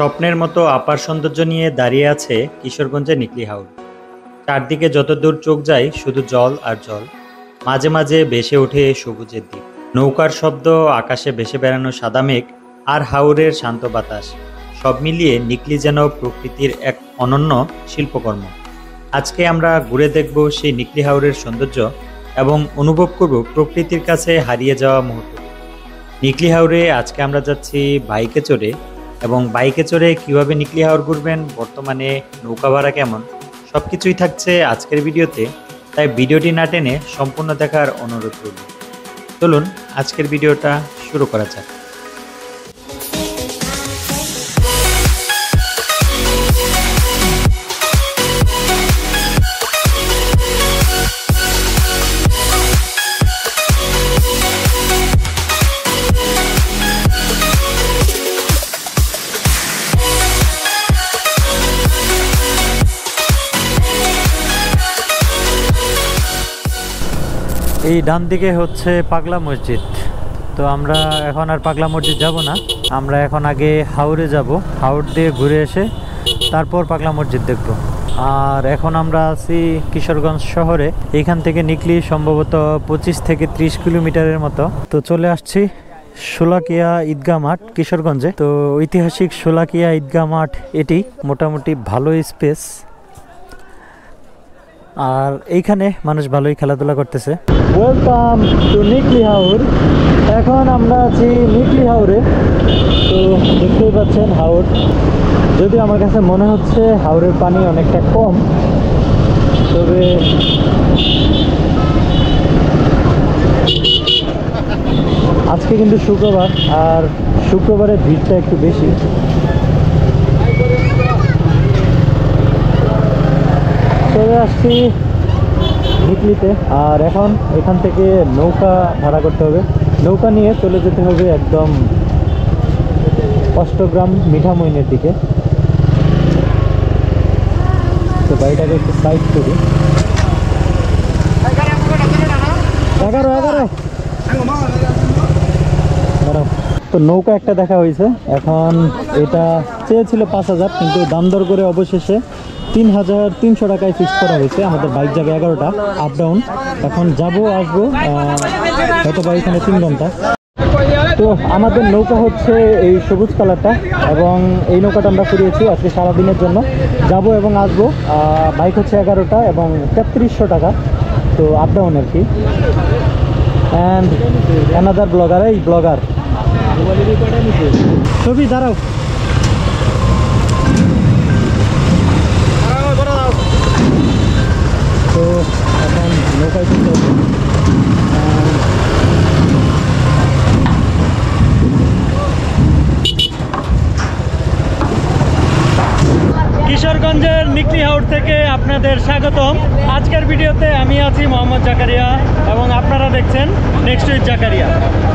স্বপ্নের মতো আপার সৌন্দর্য নিয়ে দাঁড়িয়ে আছে কিশোরগঞ্জের নিকলি হাওর। চারদিকে যতদূর চোখ যায় শুধু জল আর জল, মাঝে মাঝে ভেসে ওঠে সবুজের দ্বীপ। নৌকার শব্দ, আকাশে ভেসে বেড়ানো সাদা মেঘ আর হাওরের শান্ত বাতাস, সব মিলিয়ে নিকলি যেন প্রকৃতির এক অনন্য শিল্পকর্ম। আজকে আমরা ঘুরে দেখব সেই নিকলি হাওরের সৌন্দর্য এবং অনুভব করব প্রকৃতির কাছে হারিয়ে যাওয়া মুহূর্ত। নিকলি হাওরে আজকে আমরা যাচ্ছি বাইকে চড়ে, এবং বাইকে চড়ে কিভাবে নিকলি হাওর ঘুরবেন, বর্তমানে নৌকা ভাড়া কেমন, সবকিছুই থাকছে আজকের ভিডিওতে। তাই ভিডিওটি না টেনে সম্পূর্ণ দেখার অনুরোধ করব। চলুন আজকের ভিডিওটা শুরু করা যাক। এই ডান দিকে হচ্ছে পাগলা মসজিদ। তো আমরা এখন আর পাগলা মসজিদ যাব না, আমরা এখন আগে হাওরে যাব। হাওর দিয়ে ঘুরে এসে তারপর পাগলা মসজিদ দেখব। আর এখন আমরা আছি কিশোরগঞ্জ শহরে। এইখান থেকে নিকলি সম্ভবত 25 থেকে 30 কিলোমিটারের মতো। তো চলে আসছি শোলাকিয়া ঈদগাহ মাঠ কিশোরগঞ্জে। তো ঐতিহাসিক শোলাকিয়া ঈদগাহ মাঠ এটি, মোটামুটি ভালো স্পেস, আর এইখানে মানুষ ভালোই খেলাধুলা করতেছে। ওয়েলকাম টু নিকলি হাওর। এখন আমরা আছি নিকলি হাওরে। তো দেখতেই পাচ্ছেন হাওর, যদি আমার কাছে মনে হচ্ছে হাওরের পানি অনেকটা কম, তবে আজকে কিন্তু শুক্রবার, আর শুক্রবারে ভিড়টা একটু বেশি। চলে আসছি নিকলিতে, আর এখন এখান থেকে নৌকা ভাড়া করতে হবে। নৌকা নিয়ে চলে যেতে হবে একদম অষ্টগ্রাম মিঠামইনের দিকে। তো গাড়িটাকে একটু সাইড করি। 11 তো নৌকা একটা দেখা হয়েছে। এখন এটা চেয়েছিল 5,000, কিন্তু দাম দর করে অবশেষে 3,300 টাকায় ফিক্স করা হয়েছে। আমাদের বাইক যাবে 11টা আপ ডাউন। এখন যাবো আসবো হয়তো বা এখানে 3 ঘন্টা। তো আমাদের নৌকা হচ্ছে এই সবুজ কালারটা, এবং এই নৌকাটা আমরা করিয়েছি আজকে সারাদিনের জন্য। যাব এবং আসবো। বাইক হচ্ছে 11টা এবং 3300 টাকা, তো আপ ডাউন আর কি। অ্যান্ড অ্যানাদার ব্লগার, এই ব্লগার ছবি দাঁড়াও। তো এখন নৌকায় চলতে হবে। কিশোরগঞ্জের নিকলি হাওর থেকে আপনাদের স্বাগতম। আজকের ভিডিওতে আমি আছি মোহাম্মদ জাকারিয়া, এবং আপনারা দেখছেন নেক্সট উইথ জাকারিয়া।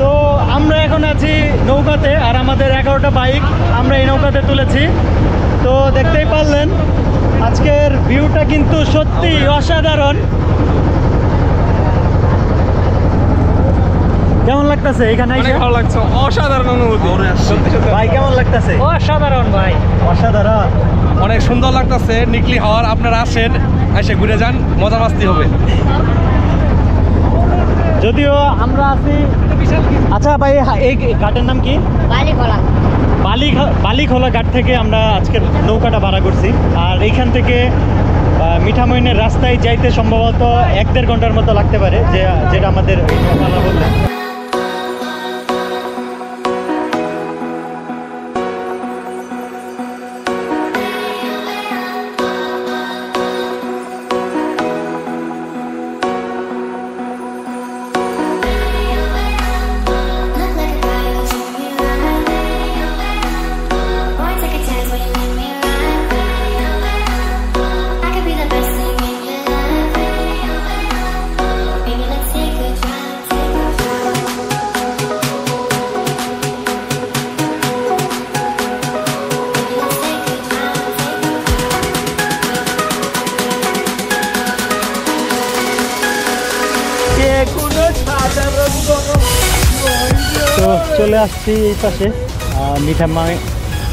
তো আমরা এখন আছি নৌকাতে, আর আমাদের 11টা বাইক আমরা এই নৌকাতে তুলেছি। তো দেখতেই পারলেন আজকের ভিউটা কিন্তু সত্যি অসাধারণ। কেমন লাগতেছে এখানে? ভালো লাগছে, অসাধারণ অনুভূতি। ভাই কেমন লাগতেছে? অসাধারণ ভাই, অসাধারণ, অনেক সুন্দর লাগতেছে নিকলি হাওর। আপনারা আসেন, এসে ঘুরে যান, মজা মাস্তি হবে। যদিও আমরা আছি, আচ্ছা ভাই এই ঘাটের নাম কি? বালিখোলা ঘাট থেকে আমরা আজকের নৌকাটা ভাড়া করছি। আর এইখান থেকে মিঠামইনের রাস্তায় যাইতে সম্ভবত 1-1.5 ঘন্টার মতো লাগতে পারে, যেটা আমাদের নৌকাওয়ালা বললেন। তো চলে আসছি এই পাশে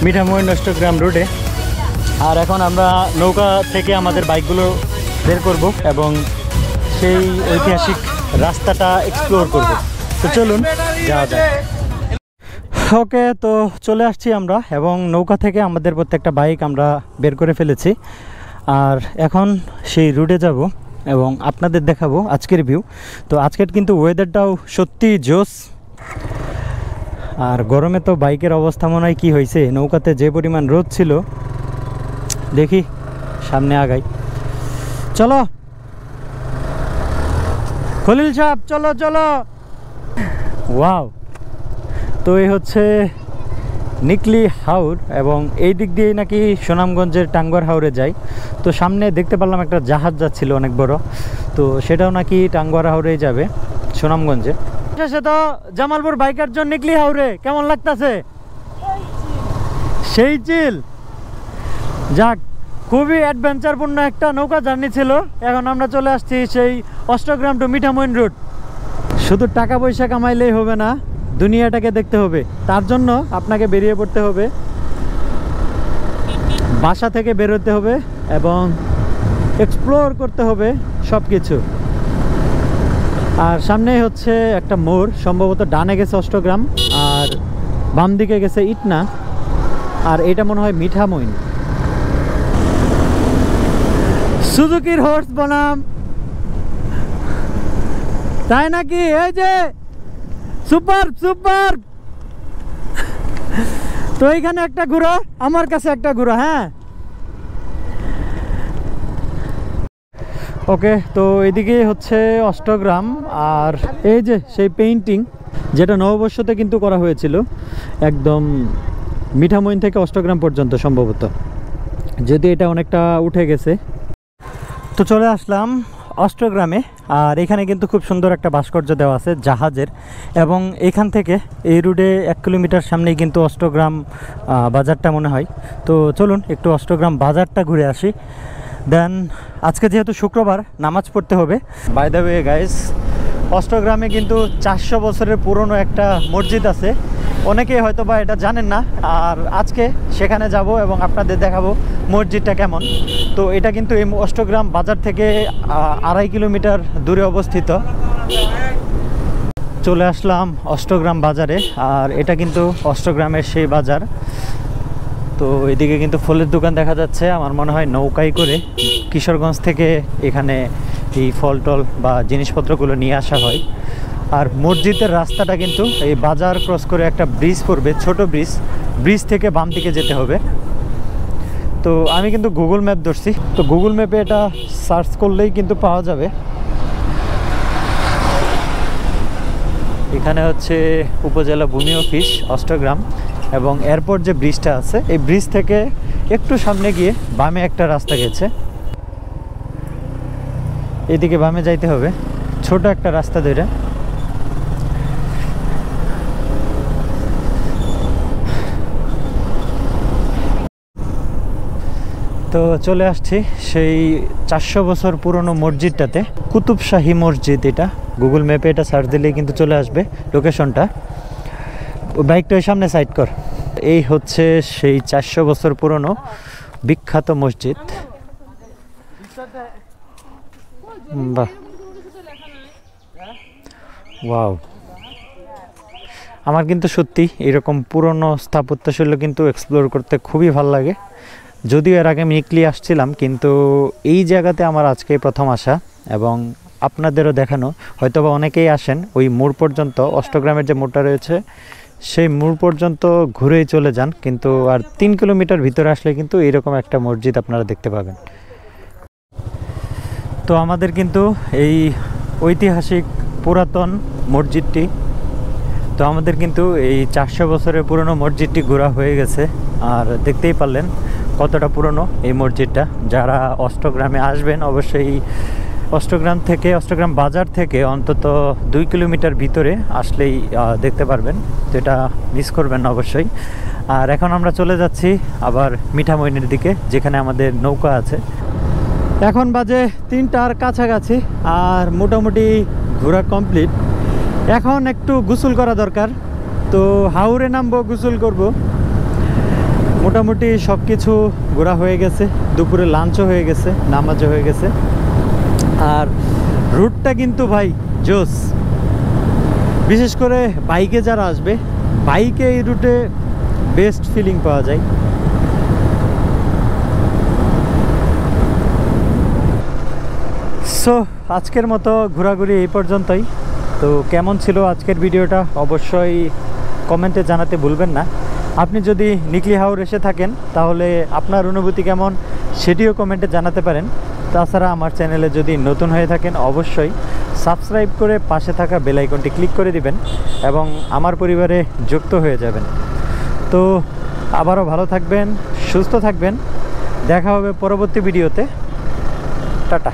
মিঠামইন অষ্টগ্রাম রোডে। আর এখন আমরা নৌকা থেকে আমাদের বাইকগুলো বের করব এবং সেই ঐতিহাসিক রাস্তাটা এক্সপ্লোর করব। তো চলুন যাওয়া যায়। ওকে, তো চলে আসছি আমরা এবং নৌকা থেকে আমাদের প্রত্যেকটা বাইক আমরা বের করে ফেলেছি। আর এখন সেই রুটে যাব এবং আপনাদের দেখাবো আজকের ভিউ। তো আজকের কিন্তু ওয়েদারটাও সত্যি জোস। আর গরমে তো বাইকের অবস্থা মনে হয় কী হয়েছে, নৌকাতে যে পরিমাণ রোদ ছিল। দেখি সামনে আগাই, চলো খলিল সাহেব, চলো চলো। ওয়াও, তো এই হচ্ছে নিকলি হাওর এবং এই দিক দিয়ে নাকি সুনামগঞ্জের টাঙ্গুয়ার হাওরে যায়। তো সামনে দেখতে পারলাম একটা জাহাজ যাচ্ছিল অনেক বড়, তো সেটাও নাকি টাঙ্গুয়ার হাওরেই যাবে সুনামগঞ্জে। সে তো জামালপুর বাইকার জন্য নিকলি হাওরে কেমন লাগতেছে? সেই চিল। যাক, খুবই অ্যাডভেঞ্চারপূর্ণ একটা নৌকা জার্নি ছিল। এখন আমরা চলে আসছি সেই অষ্টগ্রাম টু মিঠামইন রুট। শুধু টাকা পয়সা কামাইলেই হবে না, দুনিয়াটাকে দেখতে হবে। তার জন্য আপনাকে বেরিয়ে পড়তে হবে, বাসা থেকে বেরোতে হবে এবং এক্সপ্লোর করতে হবে সব কিছু। আর সামনে হচ্ছে একটা মোড়, সম্ভবত ডানে গেছে অষ্টগ্রাম আর বাম দিকে গেছে ইটনা, আর এটা মনে হয় মিঠামইন। সুজুকির হর্স বনাম, তাই নাকি? এই যে সুপার সুপার। তো এইখানে একটা ঘুরো, আমার কাছে একটা ঘুরো। হ্যাঁ, ওকে। তো এদিকে হচ্ছে অষ্টগ্রাম আর এই যে সেই পেইন্টিং যেটা নববর্ষতে কিন্তু করা হয়েছিল, একদম মিঠামইন থেকে অষ্টগ্রাম পর্যন্ত সম্ভবত, যদি এটা অনেকটা উঠে গেছে। তো চলে আসলাম অষ্টগ্রামে। আর এখানে কিন্তু খুব সুন্দর একটা ভাস্কর্য দেওয়া আছে জাহাজের, এবং এখান থেকে এই রুটে 1 কিলোমিটার সামনেই কিন্তু অষ্টগ্রাম বাজারটা মনে হয়। তো চলুন একটু অষ্টগ্রাম বাজারটা ঘুরে আসি। দেন আজকে যেহেতু শুক্রবার, নামাজ পড়তে হবে। বাই দ্য ওয়ে গাইস, অষ্টগ্রামে কিন্তু 400 বছরের পুরনো একটা মসজিদ আছে। অনেকেই হয়তো বা এটা জানেন না। আর আজকে সেখানে যাব এবং আপনাদের দেখাবো মসজিদটা কেমন। তো এটা কিন্তু এই অষ্টগ্রাম বাজার থেকে 2.5 কিলোমিটার দূরে অবস্থিত। চলে আসলাম অষ্টগ্রাম বাজারে, আর এটা কিন্তু অষ্টগ্রামের সেই বাজার। তো এদিকে কিন্তু ফলের দোকান দেখা যাচ্ছে। আমার মনে হয় নৌকায় করে কিশোরগঞ্জ থেকে এখানে এই ফল টল বা জিনিসপত্রগুলো নিয়ে আসা হয়। আর মসজিদের রাস্তাটা কিন্তু এই বাজার ক্রস করে একটা ব্রিজ পড়বে, ছোট ব্রিজ। ব্রিজ থেকে বাম দিকে যেতে হবে। তো আমি কিন্তু গুগল ম্যাপ ধরছি, তো গুগল ম্যাপে এটা সার্চ করলেই কিন্তু পাওয়া যাবে। এখানে হচ্ছে উপজেলা ভূমি অফিস অষ্টগ্রাম, এবং এরপর যে ব্রিজটা আছে এই ব্রিজ থেকে একটু সামনে গিয়ে বামে একটা রাস্তা গেছে, এদিকে বামে যাইতে হবে, ছোট একটা রাস্তা ধরে। তো চলে আসছি সেই 400 বছর পুরনো মসজিদটাতে, কুতুবশাহী মসজিদ। এটা গুগল ম্যাপে এটা সার্চ দিলেই কিন্তু চলে আসবে লোকেশনটা। বাইকটা সামনে সাইড কর। এই হচ্ছে সেই 400 বছর পুরনো বিখ্যাত মসজিদ। বাহ, ওয়াও। আমার কিন্তু সত্যি এরকম পুরনো স্থাপত্যশৈলী কিন্তু এক্সপ্লোর করতে খুবই ভালো লাগে। যদিও এর আগে আমি নিকলি আসছিলাম, কিন্তু এই জায়গাতে আমার আজকে প্রথম আসা, এবং আপনাদেরও দেখানো। হয়তোবা অনেকেই আসেন ওই মোড় পর্যন্ত, অষ্টগ্রামের যে মোড়টা রয়েছে সেই মোড় পর্যন্ত ঘুরেই চলে যান, কিন্তু আর 3 কিলোমিটার ভিতরে আসলে কিন্তু এরকম একটা মসজিদ আপনারা দেখতে পাবেন। তো আমাদের কিন্তু এই ঐতিহাসিক পুরাতন মসজিদটি, তো আমাদের কিন্তু এই 400 বছরের পুরনো মসজিদটি ঘোরা হয়ে গেছে। আর দেখতেই পারলেন কতটা পুরনো এই মসজিদটা। যারা অষ্টগ্রামে আসবেন অবশ্যই অষ্টগ্রাম থেকে, অষ্টগ্রাম বাজার থেকে অন্তত 2 কিলোমিটার ভিতরে আসলেই দেখতে পারবেন। তো এটা মিস করবেন না অবশ্যই। আর এখন আমরা চলে যাচ্ছি আবার মিঠামইনের দিকে, যেখানে আমাদের নৌকা আছে। এখন বাজে 3টার কাছাকাছি, আর মোটামুটি ঘোরা কমপ্লিট। এখন একটু গোসল করা দরকার, তো হাওরে নামবো, গোসল করব। মোটামুটি সব কিছু ঘোরা হয়ে গেছে, দুপুরে লাঞ্চও হয়ে গেছে, নামাজও হয়ে গেছে। আর রুটটা কিন্তু ভাই জোস, বিশেষ করে বাইকে যারা আসবে, বাইকে এই রুটে বেস্ট ফিলিং পাওয়া যায়। সো আজকের মতো ঘোরাঘুরি এই পর্যন্তই। তো কেমন ছিল আজকের ভিডিওটা অবশ্যই কমেন্টে জানাতে ভুলবেন না। আপনি যদি নিকলি হাওর এসে থাকেন তাহলে আপনার অনুভূতি কেমন সেটিও কমেন্টে জানাতে পারেন। তাছাড়া আমার চ্যানেলে যদি নতুন হয়ে থাকেন অবশ্যই সাবস্ক্রাইব করে পাশে থাকা বেল আইকনটি ক্লিক করে দিবেন এবং আমার পরিবারে যুক্ত হয়ে যাবেন। তো আবারও ভালো থাকবেন, সুস্থ থাকবেন, দেখা হবে পরবর্তী ভিডিওতে। টাটা।